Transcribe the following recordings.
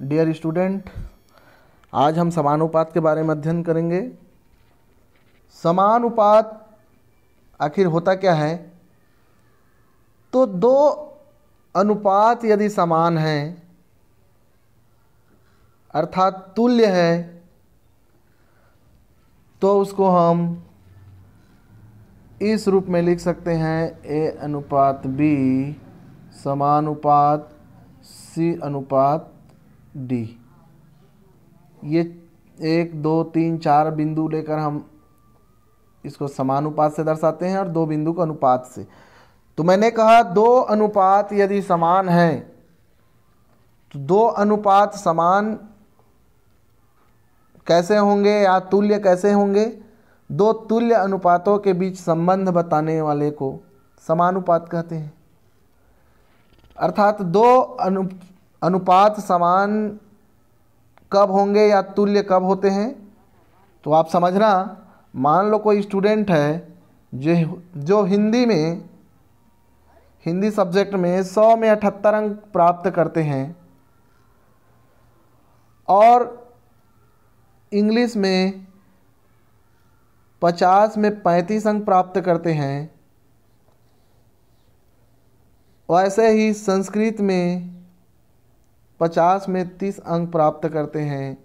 Dear student, आज हम समानुपात के बारे में अध्ययन करेंगे। समानुपात आखिर होता क्या है? तो दो अनुपात यदि समान हैं अर्थात तुल्य है तो उसको हम इस रूप में लिख सकते हैं ए अनुपात बी समानुपात सी अनुपात डी। ये 1 2 3 4 बिंदु लेकर हम इसको समानुपात से दर्शाते हैं और 2 बिंदु को अनुपात से। तो मैंने कहा 2 अनुपात यदि समान हैं तो 2 अनुपात समान कैसे होंगे या तुल्य कैसे होंगे? 2 तुल्य अनुपातों के बीच संबंध बताने वाले को समानुपात कहते हैं। अर्थात 2 अनुपात समान कब होंगे या तुल्य कब होते हैं? तो आप समझना, मान लो कोई स्टूडेंट है जो हिंदी सब्जेक्ट में 100 में 78 अंक प्राप्त करते हैं और इंग्लिश में 50 में 35 अंक प्राप्त करते हैं, वैसे ही संस्कृत में 50 में 30 अंक प्राप्त करते हैं।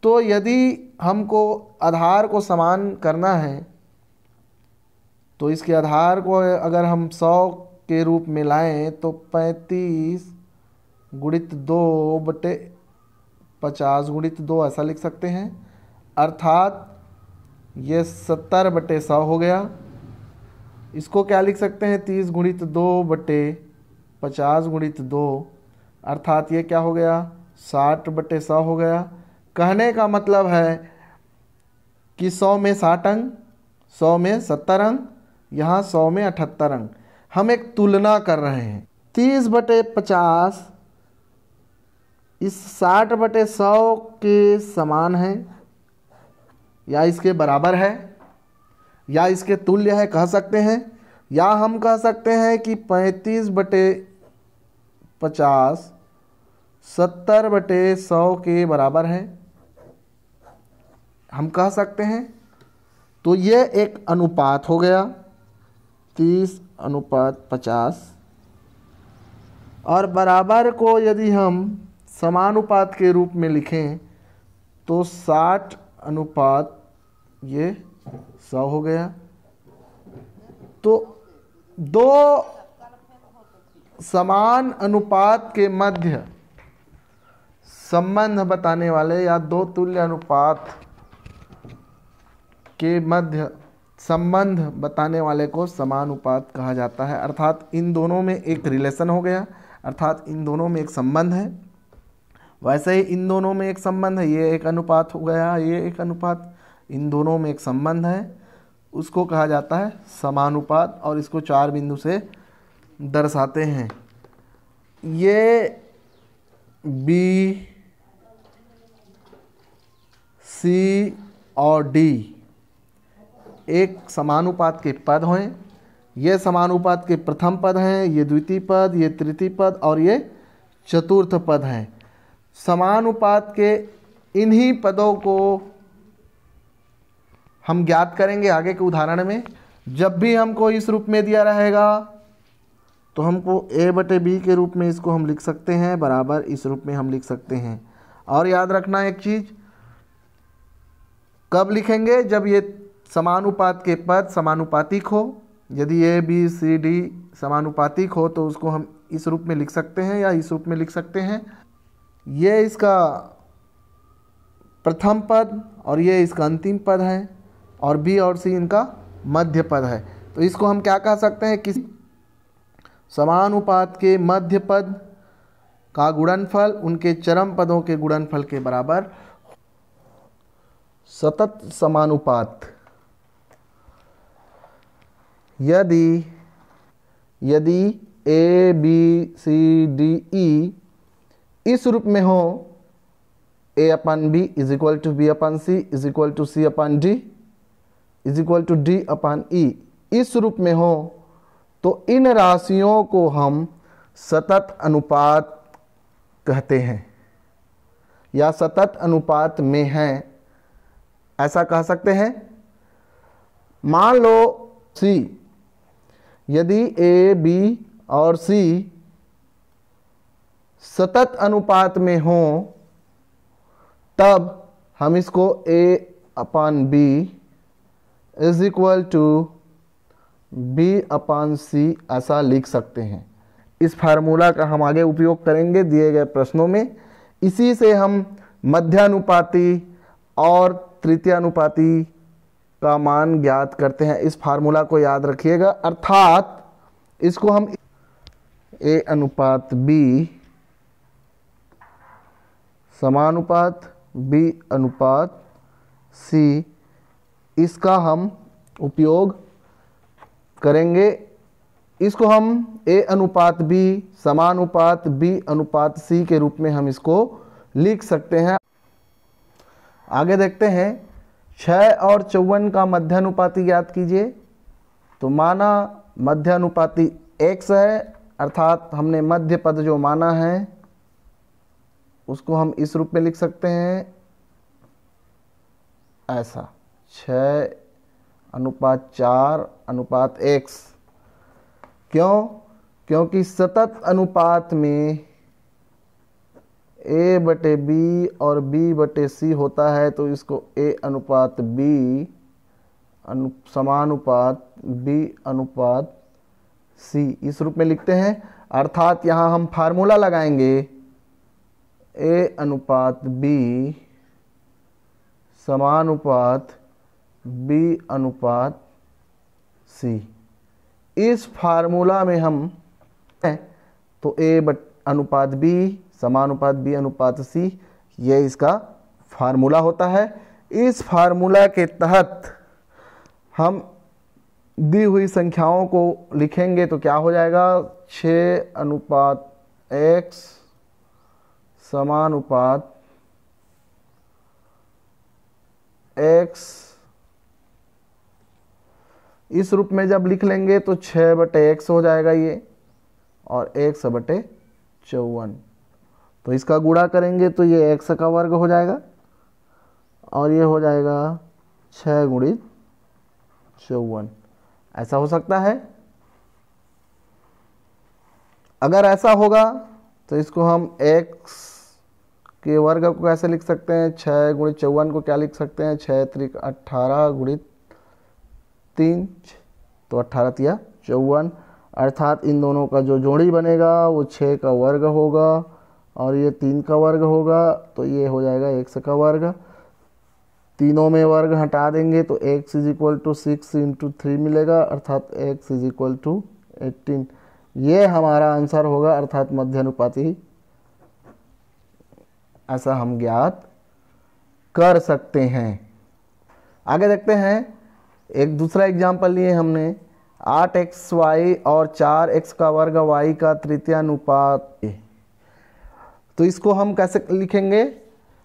तो यदि हमको आधार को समान करना है तो इसके आधार को अगर हम 100 के रूप में लाएं तो 35 गुणित 2 बटे 50 गुणित 2 ऐसा लिख सकते हैं। अर्थात ये 70 बटे 100 हो गया। इसको क्या लिख सकते हैं? 30 गुणित 2 बटे 50 गुणित 2, अर्थात ये क्या हो गया? 60 बटे 100 हो गया। कहने का मतलब है कि 100 में 60 अंक, 100 में 70 अंक, यहाँ 100 में 78 अंक। हम एक तुलना कर रहे हैं। 30 बटे 50 इस 60 बटे 100 के समान है या इसके बराबर है या इसके तुल्य है कह सकते हैं, या हम कह सकते हैं कि 35 बटे 50 70 बटे 100 के बराबर है, हम कह सकते हैं। तो ये एक अनुपात हो गया 30 अनुपात 50। और बराबर को यदि हम समानुपात के रूप में लिखें तो 60 अनुपात ये 100 हो गया। तो 2 समान अनुपात के मध्य संबंध बताने वाले या 2 तुल्य अनुपात के मध्य संबंध बताने वाले को समानुपात कहा जाता है। अर्थात इन दोनों में एक रिलेशन हो गया, अर्थात इन दोनों में एक संबंध है। वैसे ही इन दोनों में एक संबंध है, ये एक अनुपात हो गया, ये एक अनुपात, इन दोनों में एक संबंध है, उसको कहा जाता है समानुपात। और इसको 4 बिंदु से दर्शाते हैं। ये बी सी और डी एक समानुपात के पद हैं। ये समानुपात के प्रथम पद हैं, ये द्वितीय पद, ये तृतीय पद और ये चतुर्थ पद हैं। समानुपात के इन्हीं पदों को हम ज्ञात करेंगे आगे के उदाहरण में। जब भी हमको इस रूप में दिया रहेगा तो हमको a बटे b के रूप में इसको हम लिख सकते हैं, बराबर इस रूप में हम लिख सकते हैं। और याद रखना एक चीज़, कब लिखेंगे? जब ये समानुपात के पद समानुपातिक हो। यदि a b c d समानुपातिक हो तो उसको हम इस रूप में लिख सकते हैं या इस रूप में लिख सकते हैं। ये इसका प्रथम पद और ये इसका अंतिम पद है और b और c इनका मध्य पद है। तो इसको हम क्या कह सकते हैं? किसी समानुपात के मध्य पद का गुणनफल उनके चरम पदों के गुणनफल के बराबर। सतत समानुपात यदि a b c d e इस रूप में हो, a upon b is equal to b upon c is equal to c upon d is equal to d upon e, इस रूप में हो तो इन राशियों को हम सतत अनुपात कहते हैं या सतत अनुपात में हैं, ऐसा कह सकते हैं। मान लो सी, यदि ए बी और सी सतत अनुपात में हो तब हम इसको A upon B is equal to B upon C ऐसा लिख सकते हैं। इस फार्मूला का हम आगे उपयोग करेंगे दिए गए प्रश्नों में। इसी से हम मध्यानुपाती और तृतीयानुपाती का मान ज्ञात करते हैं। इस फार्मूला को याद रखिएगा, अर्थात इसको हम ए अनुपात बी समानुपात बी अनुपात सी, इसका हम उपयोग करेंगे। इसको हम ए अनुपात बी समानुपात बी अनुपात सी के रूप में हम इसको लिख सकते हैं। आगे देखते हैं 6 और 54 का मध्यानुपाती ज्ञात कीजिए। तो माना मध्यानुपाती x है, अर्थात हमने मध्य पद जो माना है उसको हम इस रूप में लिख सकते हैं ऐसा 6:4:x। क्यों? क्योंकि सतत अनुपात में a बटे बी और b बटे सी होता है, तो इसको a अनुपात b समानुपात b अनुपात c इस रूप में लिखते हैं। अर्थात यहाँ हम फार्मूला लगाएंगे a अनुपात b समानुपात b अनुपात c। इस फार्मूला में हम तो a अनुपात b समानुपात b अनुपात c, ये इसका फार्मूला होता है। इस फार्मूला के तहत हम दी हुई संख्याओं को लिखेंगे तो क्या हो जाएगा, 6:x समानुपात x। इस रूप में जब लिख लेंगे तो 6/x हो जाएगा ये, और x/54। तो इसका गुणा करेंगे तो ये x का वर्ग हो जाएगा और ये हो जाएगा 6×54। ऐसा हो सकता है। अगर ऐसा होगा तो इसको हम x के वर्ग को कैसे लिख सकते हैं, 6×54 को क्या लिख सकते हैं, 6×3 तो 18×3 = 54। अर्थात इन दोनों का जो जोड़ी बनेगा वो 6 का वर्ग होगा और ये 3 का वर्ग होगा, तो ये हो जाएगा x का वर्ग। तीनों में वर्ग हटा देंगे तो x = 6 × 3 मिलेगा, अर्थात x = 18। ये हमारा आंसर होगा, अर्थात मध्यानुपाती ऐसा हम ज्ञात कर सकते हैं। आगे देखते हैं, एक दूसरा एग्जाम्पल लिए हमने 8xy और 4x का वर्ग y का तृतीयानुपात। तो इसको हम कैसे लिखेंगे,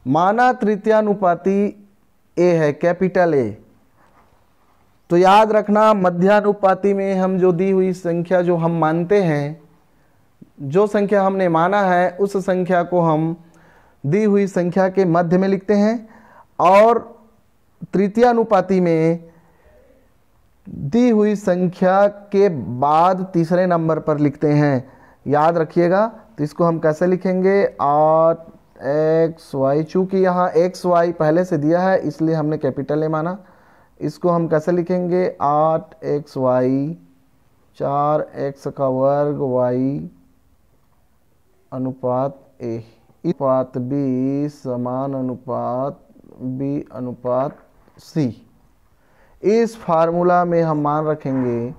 माना तृतीयानुपाती a है, कैपिटल A। तो याद रखना मध्यानुपाती में हम जो दी हुई संख्या जो हम मानते हैं, जो संख्या हमने माना है उस संख्या को हम दी हुई संख्या के मध्य में लिखते हैं, और तृतीयानुपाती में दी हुई संख्या के बाद तीसरे नंबर पर लिखते हैं। याद रखिएगा। तो इसको हम कैसे लिखेंगे, 8xy, चूँकि यहाँ xy पहले से दिया है इसलिए हमने कैपिटल ए माना। इसको हम कैसे लिखेंगे, 8xy 4x का वर्ग y अनुपात a अनुपात b समान अनुपात b अनुपात c। इस फार्मूला में हम मान रखेंगे,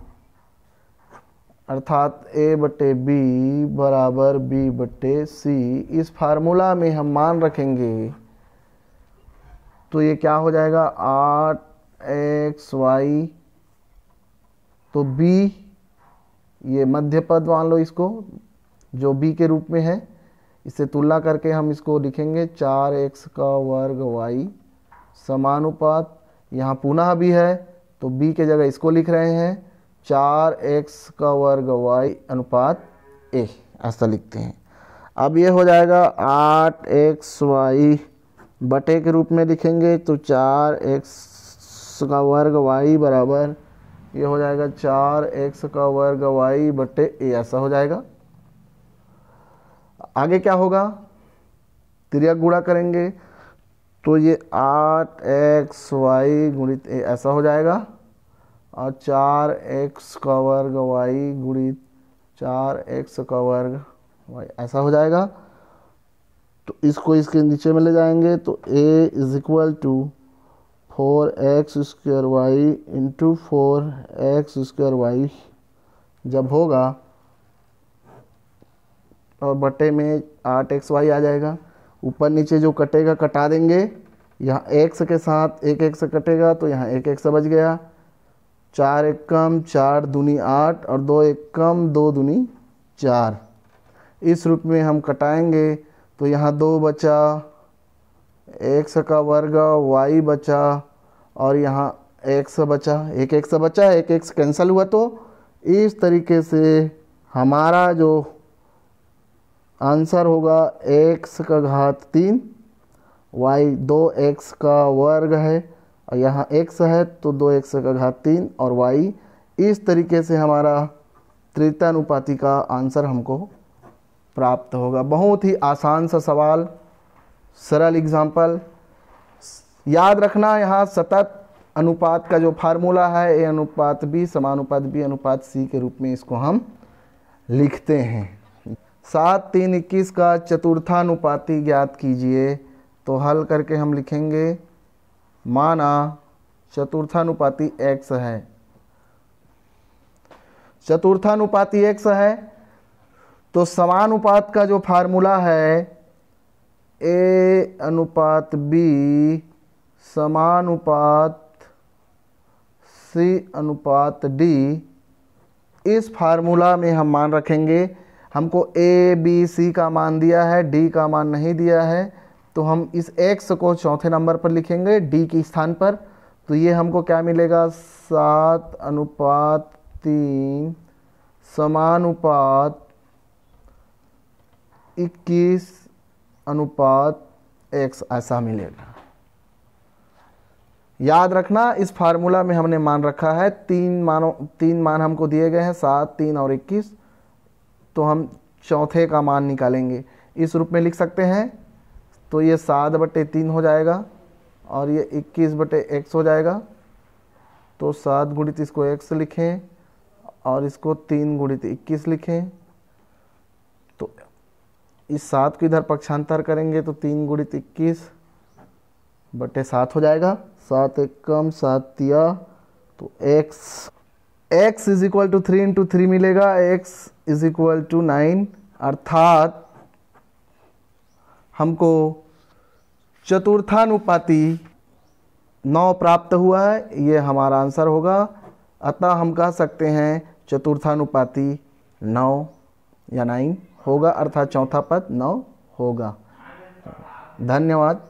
अर्थात a/b = b/c। इस फार्मूला में हम मान रखेंगे तो ये क्या हो जाएगा, 8xy, तो b, ये मध्य पद मान लो इसको, जो b के रूप में है, इससे तुलना करके हम इसको लिखेंगे 4x का वर्ग y समानुपात, यहाँ पुनः b है तो b के जगह इसको लिख रहे हैं 4x का वर्ग y अनुपात a, ऐसा लिखते हैं। अब ये हो जाएगा 8xy बटे के रूप में लिखेंगे तो 4x का वर्ग y बराबर ये हो जाएगा 4x का वर्ग y बटे a, ऐसा हो जाएगा। आगे क्या होगा, तिर्यक गुणा करेंगे तो ये 8xy गुणित a ऐसा हो जाएगा और 4x का वर्ग y गुणित 4x का वर्ग y ऐसा हो जाएगा। तो इसको इसके नीचे में ले जाएंगे तो a is equal to 4x square y into 4x square y जब होगा और बटे में 8xy आ जाएगा। ऊपर नीचे जो कटेगा कटा देंगे, यहाँ x के साथ एक x कटेगा तो यहाँ एक x बच गया। 4 एक कम 4 दूनी 8 और 2 एक कम 2 दूनी 4। इस रूप में हम कटाएंगे तो यहाँ 2 बचा, x का वर्ग y बचा और यहाँ x बचा, एक x बचा, एक x कैंसिल हुआ। तो इस तरीके से हमारा जो आंसर होगा x का घात 3 y 2x का वर्ग है और यहाँ x है तो 2x का घात 3 और y। इस तरीके से हमारा त्रितानुपाती का आंसर हमको प्राप्त होगा। बहुत ही आसान सा सवाल, सरल एग्जाम्पल। याद रखना यहाँ सतत अनुपात का जो फार्मूला है a अनुपात b समानुपात b अनुपात c के रूप में इसको हम लिखते हैं। 7 3 21 का चतुर्थानुपाती ज्ञात कीजिए। तो हल करके हम लिखेंगे, माना चतुर्थानुपाती x है, चतुर्थानुपाती x है तो समानुपात का जो फार्मूला है a अनुपात b समानुपात c अनुपात d। इस फार्मूला में हम मान रखेंगे, हमको a b c का मान दिया है, d का मान नहीं दिया है, तो हम इस x को चौथे नंबर पर लिखेंगे d के स्थान पर। तो ये हमको क्या मिलेगा, 7 अनुपात 3 समानुपात 21 अनुपात x ऐसा मिलेगा। याद रखना इस फार्मूला में हमने मान रखा है तीन मान हमको दिए गए हैं, 7 3 और 21। तो हम चौथे का मान निकालेंगे, इस रूप में लिख सकते हैं। तो ये 7 बटे 3 हो जाएगा और ये 21 बटे x हो जाएगा। तो 7 गुणित इसको x लिखें और इसको 3 गुणित 21 लिखें। तो इस 7 को इधर पक्षांतर करेंगे तो 3 गुणित 21 बटे 7 हो जाएगा। 7 एक कम 7 तिया तो x is equal to 3 into 3 मिलेगा, x इज इक्वल टू 9। अर्थात हमको चतुर्थानुपाती 9 प्राप्त हुआ है, ये हमारा आंसर होगा। अतः हम कह सकते हैं चतुर्थानुपाती 9 या 9 होगा, अर्थात चौथा पद 9 होगा। धन्यवाद।